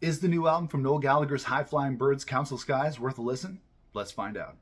Is the new album from Noel Gallagher's High Flying Birds, Council Skies worth a listen? Let's find out.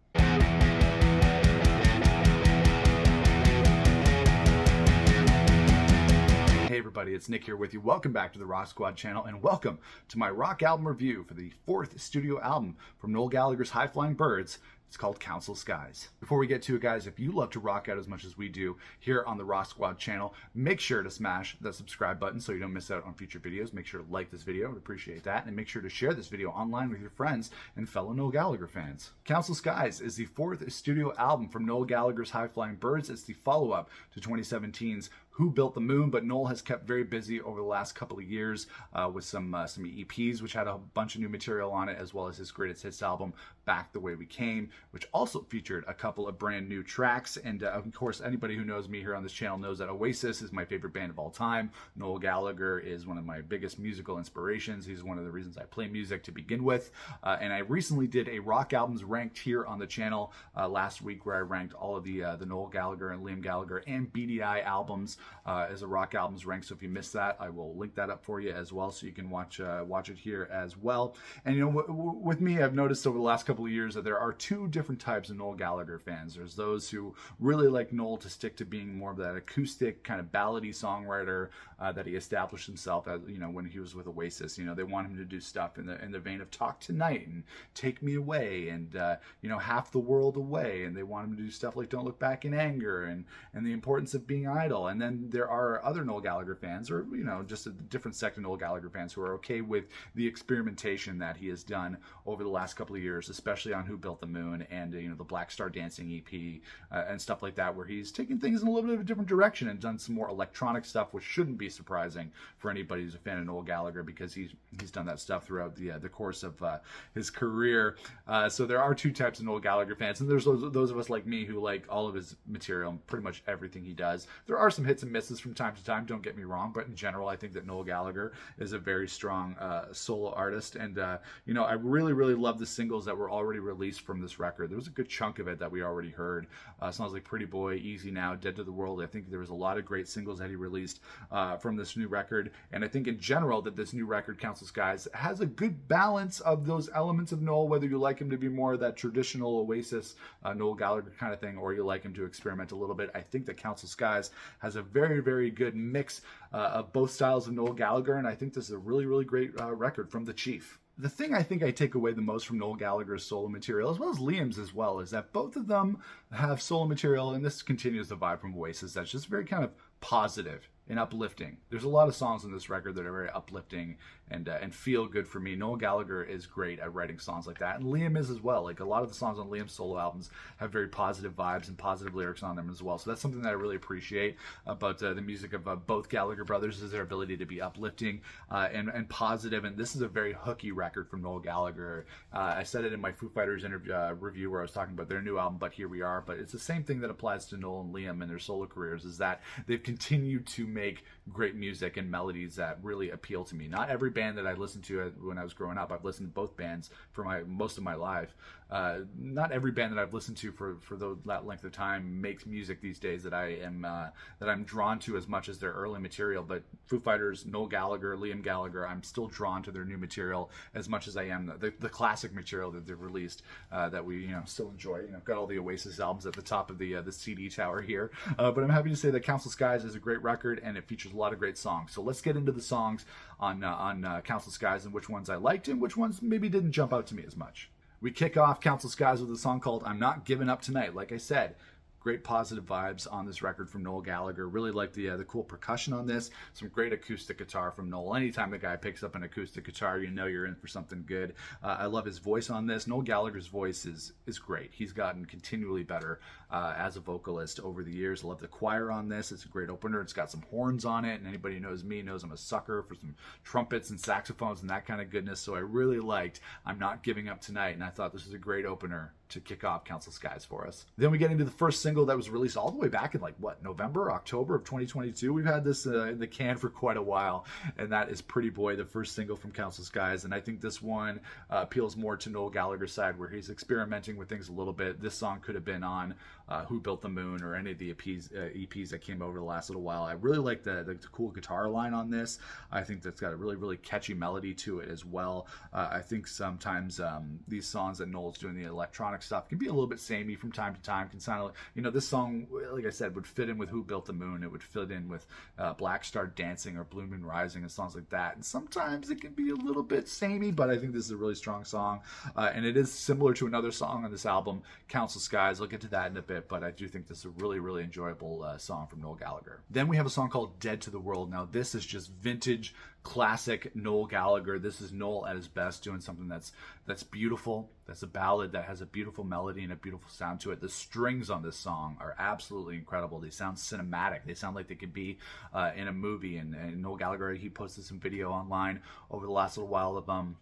Hey everybody, it's Nick here with you. Welcome back to the Rock Squad channel and welcome to my rock album review for the fourth studio album from Noel Gallagher's High Flying Birds. It's called Council Skies. Before we get to it, guys, if you love to rock out as much as we do here on the Rock Squad channel, make sure to smash that subscribe button so you don't miss out on future videos. Make sure to like this video. I'd appreciate that. And make sure to share this video online with your friends and fellow Noel Gallagher fans. Council Skies is the fourth studio album from Noel Gallagher's High Flying Birds. It's the follow-up to 2017's Who Built the Moon, but Noel has kept very busy over the last couple of years with some EPs, which had a bunch of new material on it, as well as his greatest hits album, Back the Way We Came, which also featured a couple of brand new tracks. And of course, anybody who knows me here on this channel knows that Oasis is my favorite band of all time. Noel Gallagher is one of my biggest musical inspirations. He's one of the reasons I play music to begin with. And I recently did a rock albums ranked here on the channel last week, where I ranked all of the Noel Gallagher and Liam Gallagher and BDI albums as a rock albums rank. So if you missed that, I will link that up for you as well, so you can watch it here as well. And you know, with me, I've noticed over the last couple of years that there are two different types of Noel Gallagher fans. There's those who really like Noel to stick to being more of that acoustic kind of ballady songwriter that he established himself as, you know, when he was with Oasis. You know, they want him to do stuff in the vein of Talk Tonight and Take Me Away and you know, Half the World Away, and they want him to do stuff like Don't Look Back in Anger and the importance of being idle. And then there are other Noel Gallagher fans, or you know, just a different sect of Noel Gallagher fans, who are okay with the experimentation that he has done over the last couple of years, especially on Who Built the Moon and you know, the Black Star Dancing EP and stuff like that, where he's taken things in a little bit of a different direction and done some more electronic stuff, which shouldn't be surprising for anybody who's a fan of Noel Gallagher, because he's done that stuff throughout the course of his career. So there are two types of Noel Gallagher fans, and there's those of us like me who like all of his material and pretty much everything he does. There are some hits and misses from time to time, don't get me wrong, but in general, I think that Noel Gallagher is a very strong solo artist. And you know, I really love the singles that were already released from this record. There was a good chunk of it that we already heard. Songs like Pretty Boy, Easy Now, Dead to the World. I think there was a lot of great singles that he released from this new record. And I think in general that this new record, Council Skies, has a good balance of those elements of Noel, whether you like him to be more of that traditional Oasis Noel Gallagher kind of thing, or you like him to experiment a little bit. I think that Council Skies has a very good mix of both styles of Noel Gallagher, and I think this is a really great record from the Chief. The thing I think I take away the most from Noel Gallagher's solo material, as well as Liam's as well, is that both of them have solo material, and this continues the vibe from Oasis, that's just very kind of positive and uplifting. There's a lot of songs on this record that are very uplifting and feel good for me. Noel Gallagher is great at writing songs like that, and Liam is as well. Like, a lot of the songs on Liam's solo albums have very positive vibes and positive lyrics on them as well. So that's something that I really appreciate about the music of both Gallagher brothers, is their ability to be uplifting and positive. And this is a very hooky record from Noel Gallagher. I said it in my Foo Fighters review where I was talking about their new album, But Here We Are. But it's the same thing that applies to Noel and Liam in their solo careers, is that they've continued to make great music and melodies that really appeal to me. Not every band that I listened to when I was growing up, I've listened to both bands for most of my life. Not every band that I've listened to for that length of time makes music these days that I'm drawn to as much as their early material. But Foo Fighters, Noel Gallagher, Liam Gallagher, I'm still drawn to their new material as much as I am the classic material that they've released that we still enjoy. Got all the Oasis albums at the top of the CD tower here. But I'm happy to say that Council Skies is a great record, and it features a lot of great songs. So let's get into the songs on Council Skies, and which ones I liked and which ones maybe didn't jump out to me as much. We kick off Council Skies with a song called I'm Not Giving Up Tonight. Like I said, great positive vibes on this record from Noel Gallagher. Really like the cool percussion on this. Some great acoustic guitar from Noel. Anytime the guy picks up an acoustic guitar, you know you're in for something good. I love his voice on this. Noel Gallagher's voice is great. He's gotten continually better as a vocalist over the years. I love the choir on this. It's a great opener. It's got some horns on it, and anybody who knows me knows I'm a sucker for some trumpets and saxophones and that kind of goodness. So I really liked I'm Not Giving Up Tonight, and I thought this was a great opener to kick off Council Skies for us. Then we get into the first single that was released all the way back in November, October of 2022. We've had this in the can for quite a while, and that is Pretty Boy, the first single from Council Skies. And I think this one appeals more to Noel Gallagher's side, where he's experimenting with things a little bit. This song could have been on Who Built the Moon or any of the EPs that came over the last little while. I really like the cool guitar line on this. I think that's got a really, really catchy melody to it as well. I think sometimes these songs that Noel's doing, the electronic stuff, can be a little bit samey from time to time. Can sound like, this song, like I said, would fit in with Who Built the Moon. It would fit in with Black Star Dancing or Blue Moon Rising and songs like that. And sometimes it can be a little bit samey, but I think this is a really strong song. And it is similar to another song on this album, Council Skies. I'll get to that in a bit, but I do think this is a really, really enjoyable song from Noel Gallagher. Then we have a song called Dead to the World. Now, this is just vintage, classic Noel Gallagher. This is Noel at his best, doing something that's beautiful. That's a ballad that has a beautiful melody and a beautiful sound to it. The strings on this song are absolutely incredible. They sound cinematic. They sound like they could be in a movie. And Noel Gallagher, he posted some video online over the last little while of them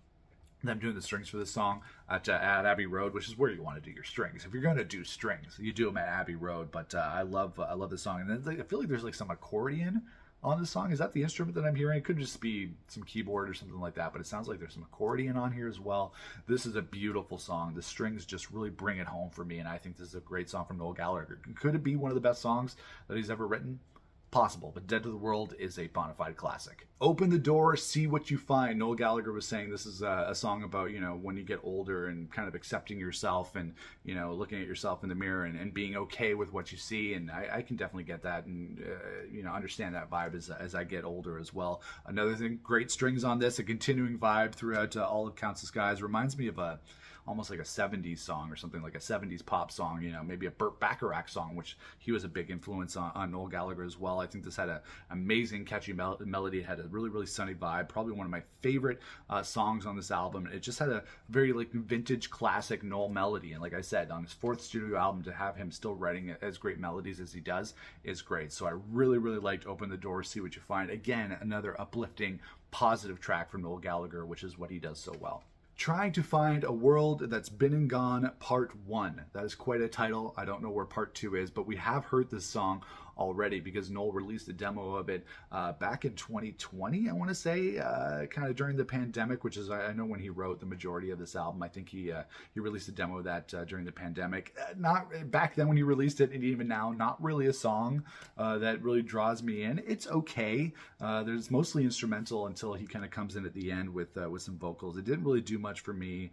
doing the strings for this song at Abbey Road, which is where you want to do your strings. If you're going to do strings, you do them at Abbey Road. But I love this song. And then I feel like there's like some accordion on this song. Is that the instrument that I'm hearing? It could just be some keyboard or something like that, but it sounds like there's some accordion on here as well. This is a beautiful song. The strings just really bring it home for me, and I think this is a great song from Noel Gallagher. Could it be one of the best songs that he's ever written? Possible, but Dead to the World is a bona fide classic. Open the Door, See What You Find. Noel Gallagher was saying this is a song about, when you get older and kind of accepting yourself and, looking at yourself in the mirror and being okay with what you see. And I can definitely get that and, understand that vibe as I get older as well. Another thing, great strings on this, a continuing vibe throughout all of Council Skies. Reminds me of almost like a 70s song or something, like a 70s pop song, maybe a Burt Bacharach song, which he was a big influence on Noel Gallagher as well. I think this had an amazing, catchy melody. It had a really, really sunny vibe. Probably one of my favorite songs on this album. It just had a very vintage, classic Noel melody. And like I said, on his fourth studio album, to have him still writing as great melodies as he does is great. So I really, really liked Open the Door, See What You Find. Again, another uplifting, positive track from Noel Gallagher, which is what he does so well. Trying to Find a World That's Been and Gone, Part 1. That is quite a title. I don't know where Part 2 is, but we have heard this song already because Noel released a demo of it back in 2020, I want to say, kind of during the pandemic, which is, I know when he wrote the majority of this album. I think he released a demo of that during the pandemic. Not back then when he released it, and even now, not really a song that really draws me in. It's okay. There's mostly instrumental until he kind of comes in at the end with some vocals. It didn't really do much for me.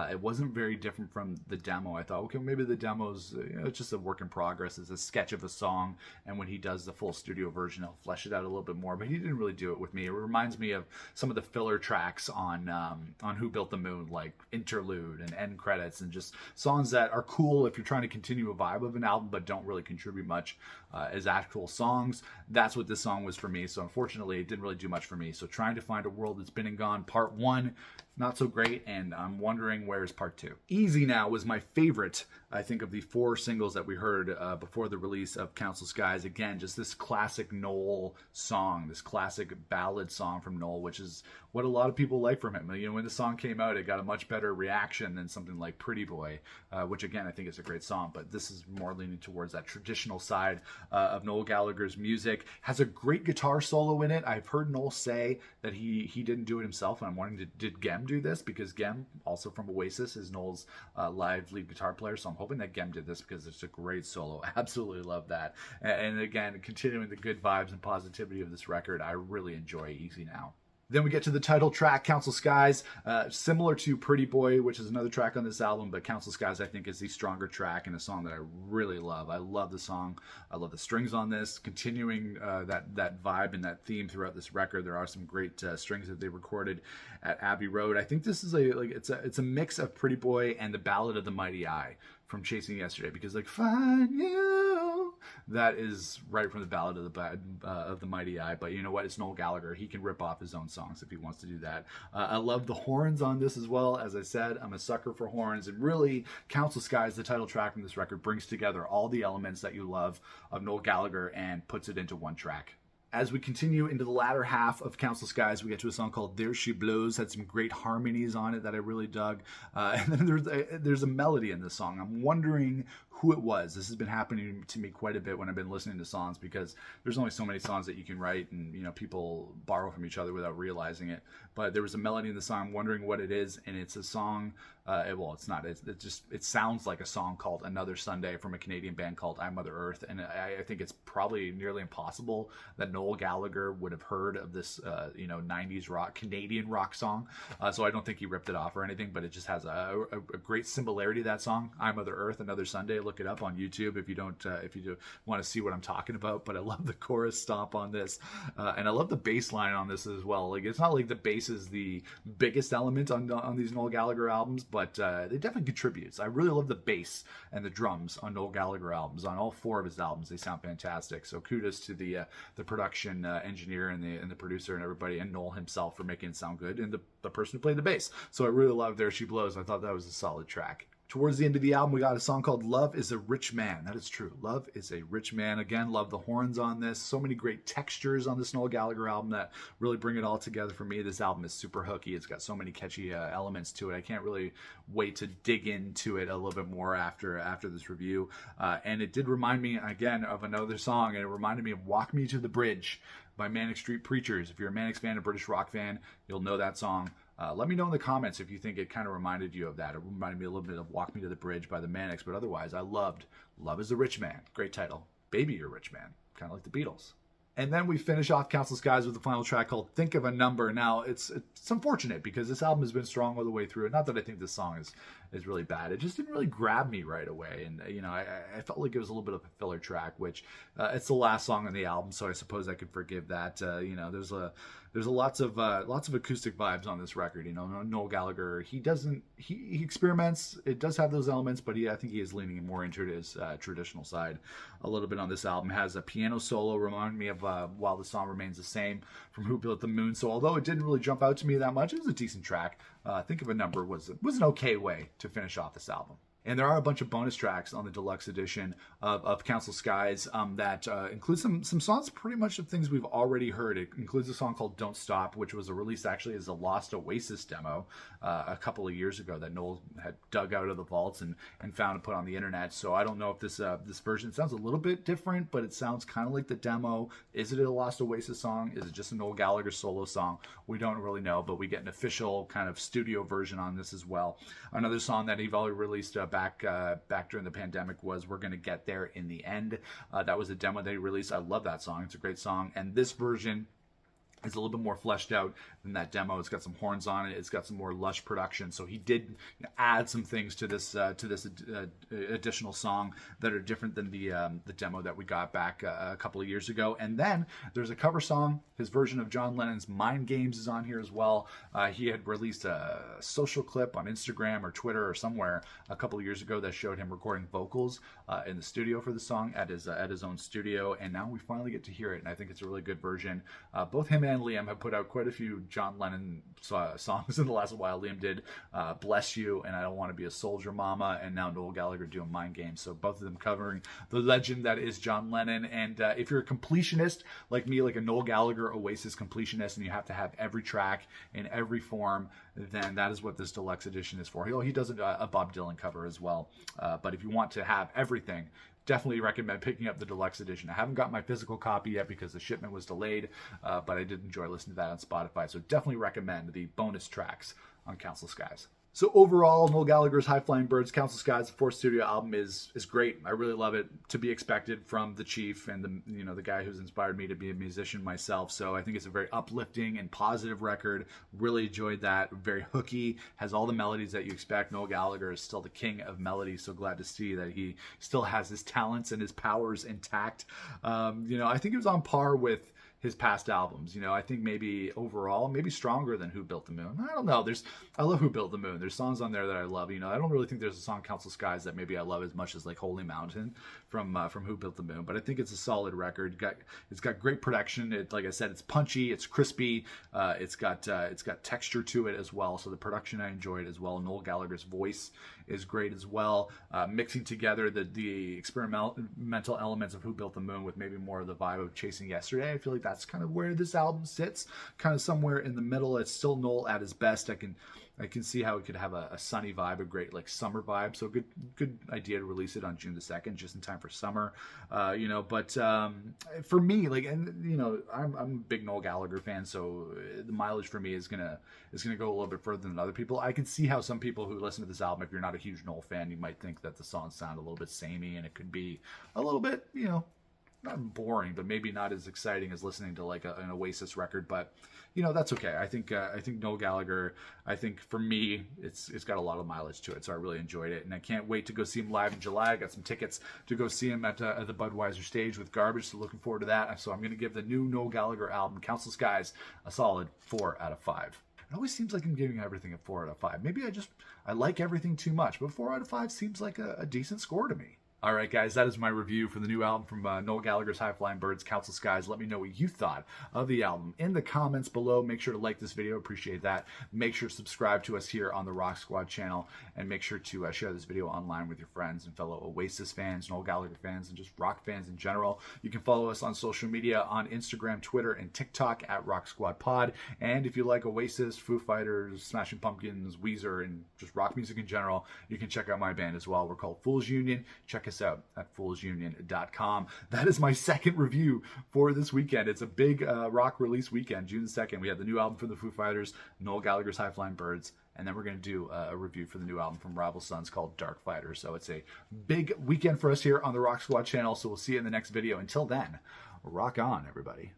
It wasn't very different from the demo. I thought, okay, maybe the demo's it's just a work in progress. It's a sketch of a song, and when he does the full studio version, he'll flesh it out a little bit more. But he didn't really do it with me. It reminds me of some of the filler tracks on Who Built the Moon, like Interlude and End Credits, and just songs that are cool if you're trying to continue a vibe of an album, but don't really contribute much as actual songs. That's what this song was for me. So unfortunately, it didn't really do much for me. So Trying to Find a World That's Been and Gone, Part 1, not so great, and I'm wondering where's Part 2. Easy Now was my favorite, I think, of the 4 singles that we heard before the release of Council Skies. Again, just this classic Noel song, this classic ballad song from Noel, which is what a lot of people like from him. When the song came out, it got a much better reaction than something like Pretty Boy, which again, I think is a great song, but this is more leaning towards that traditional side of Noel Gallagher's music. Has a great guitar solo in it. I've heard Noel say that he didn't do it himself, and I'm wondering, did Gem do this? Because Gem, also from Oasis, is Noel's live lead guitar player, so I'm hoping that Gem did this because it's a great solo. Absolutely love that. And again, continuing the good vibes and positivity of this record, I really enjoy Easy Now. Then we get to the title track, Council Skies, similar to Pretty Boy, which is another track on this album, but Council Skies, I think, is the stronger track and a song that I really love. I love the song. I love the strings on this, continuing that vibe and that theme throughout this record. There are some great strings that they recorded at Abbey Road. I think this is it's a mix of Pretty Boy and the Ballad of the Mighty Eye from Chasing Yesterday, because Find You, that is right from the Ballad of the Mighty Eye. But you know what? It's Noel Gallagher. He can rip off his own songs if he wants to do that. I love the horns on this as well. As I said, I'm a sucker for horns, and really, Council Skies, the title track from this record, brings together all the elements that you love of Noel Gallagher and puts it into one track. As we continue into the latter half of Council Skies, we get to a song called There She Blows. Had some great harmonies on it that I really dug. And then there's a melody in this song. I'm wondering who it was. This has been happening to me quite a bit when I've been listening to songs, because there's only so many songs that you can write, and people borrow from each other without realizing it. But there was a melody in the song. I'm wondering what it is, and it's a song. Well, it's not. It sounds like a song called Another Sunday from a Canadian band called I, Mother Earth, and I think it's probably nearly impossible that Noel Gallagher would have heard of this 90s rock, Canadian rock song. So I don't think he ripped it off or anything, but it just has a great similarity to that song, I, Mother Earth, Another Sunday. Look it up on YouTube if you do want to see what I'm talking about. But I love the chorus stomp on this, and I love the bass line on this as well. Like, it's not like the bass is the biggest element on these Noel Gallagher albums, but it definitely contributes. I really love the bass and the drums on Noel Gallagher albums. On all 4 of his albums, they sound fantastic. So kudos to the production engineer and the producer and everybody, and Noel himself, for making it sound good, and the person who played the bass. So I really love There She Blows. I thought that was a solid track. Towards the end of the album, we got a song called Love is a Rich Man. That is true. Love is a Rich Man. Again, love the horns on this. So many great textures on this Noel Gallagher album that really bring it all together for me. This album is super hooky. It's got so many catchy elements to it. I can't really wait to dig into it a little bit more after this review. And it did remind me, again, of another song, and it reminded me of Walk Me to the Bridge by Manic Street Preachers. If you're a Manic fan, a British rock fan, you'll know that song. Let me know in the comments if you think it kind of reminded you of that. It reminded me a little bit of Walk Me to the Bridge by the Manics, but otherwise I loved Love is a Rich Man. Great title. Baby, You're a Rich Man. Kind of like the Beatles. And then we finish off Council Skies with the final track called Think of a Number. Now, it's unfortunate because this album has been strong all the way through. Not that I think this song is really bad. It just didn't really grab me right away. And, I felt like it was a little bit of a filler track, which it's the last song on the album, so I suppose I could forgive that. There's lots of acoustic vibes on this record. Noel Gallagher, he experiments. It does have those elements, but I think he is leaning more into his traditional side a little bit on this album. Has a piano solo, remind me of While the Song Remains the Same from Who Built the Moon. So although it didn't really jump out to me that much, it was a decent track. Think of a Number was an okay way to finish off this album. And there are a bunch of bonus tracks on the deluxe edition of Council Skies that include some songs pretty much of things we've already heard. It includes a song called Don't Stop, which was released actually as a lost Oasis demo a couple of years ago that Noel had dug out of the vaults and found and put on the internet. So I don't know if this version sounds a little bit different, but it sounds kind of like the demo. Is it a lost Oasis song? Is it just a Noel Gallagher solo song? We don't really know, but we get an official kind of studio version on this as well. Another song that he already released back during the pandemic was We're Gonna Get There in the End. That was a demo that he released. I love that song. It's a great song. And this version is a little bit more fleshed out than that demo. It's got some horns on it. It's got some more lush production. So he did add some things to this additional song that are different than the demo that we got back a couple of years ago. And then there's a cover song. His version of John Lennon's Mind Games is on here as well. He had released a social clip on Instagram or Twitter or somewhere a couple of years ago that showed him recording vocals in the studio for the song at his own studio. And now we finally get to hear it. And I think it's a really good version. Both him and Liam have put out quite a few John Lennon songs in the last while. Liam did Bless You and I Don't Want to Be a Soldier Mama, and now Noel Gallagher doing Mind Games. So both of them covering the legend that is John Lennon. And if you're a completionist like me, like a Noel Gallagher Oasis completionist, and you have to have every track in every form, then that is what this deluxe edition is for. He does a Bob Dylan cover as well. But if you want to have everything, definitely recommend picking up the deluxe edition. I haven't got my physical copy yet because the shipment was delayed, but I did enjoy listening to that on Spotify. So definitely recommend the bonus tracks on Council Skies. So overall, Noel Gallagher's High Flying Birds, Council Skies, the fourth studio album is great. I really love it. To be expected from the Chief and the guy who's inspired me to be a musician myself. So I think it's a very uplifting and positive record. Really enjoyed that. Very hooky. Has all the melodies that you expect. Noel Gallagher is still the king of melody. So glad to see that he still has his talents and his powers intact. I think it was on par with his past albums. I think maybe overall, maybe stronger than Who Built the Moon. I don't know. I love Who Built the Moon. There's songs on there that I love. I don't really think there's a song Council Skies that maybe I love as much as like Holy Mountain from Who Built the Moon. But I think it's a solid record. It's got great production. Like I said, it's punchy. It's crispy. It's got texture to it as well. So the production I enjoyed as well. Noel Gallagher's voice is great as well. Mixing together the experimental elements of Who Built the Moon with maybe more of the vibe of Chasing Yesterday. I feel like that's kind of where this album sits, kind of somewhere in the middle. It's still Noel at his best. I can see how it could have a sunny vibe, a great like summer vibe. So good idea to release it on June the 2nd, just in time for summer. But for me, like, and you know, I'm a big Noel Gallagher fan, so the mileage for me is gonna go a little bit further than other people. I can see how some people who listen to this album, if you're not a huge Noel fan, you might think that the songs sound a little bit samey, and it could be a little bit, you know, not boring, but maybe not as exciting as listening to like an Oasis record. But you know, that's okay. I think Noel Gallagher, I think for me, it's got a lot of mileage to it, so I really enjoyed it, and I can't wait to go see him live in July. I got some tickets to go see him at the Budweiser stage with Garbage, so looking forward to that. So I'm going to give the new Noel Gallagher album, Council Skies, a solid 4 out of 5. It always seems like I'm giving everything a 4 out of 5. Maybe I like everything too much, but 4 out of 5 seems like a decent score to me. All right, guys, that is my review for the new album from Noel Gallagher's High Flying Birds, Council Skies. Let me know what you thought of the album in the comments below. Make sure to like this video. Appreciate that. Make sure to subscribe to us here on the Rock Squad channel, and make sure to share this video online with your friends and fellow Oasis fans, Noel Gallagher fans, and just rock fans in general. You can follow us on social media on Instagram, Twitter, and TikTok at Rock Squad Pod. And if you like Oasis, Foo Fighters, Smashing Pumpkins, Weezer, and just rock music in general, you can check out my band as well. We're called Fools Union. Check us out at foolsunion.com. That is my second review for this weekend. It's a big rock release weekend, June 2nd. We have the new album from the Foo Fighters, Noel Gallagher's High Flying Birds, and then we're going to do a review for the new album from Rival Sons called Dark Fighter. So it's a big weekend for us here on the Rock Squad channel. So we'll see you in the next video. Until then, rock on, everybody.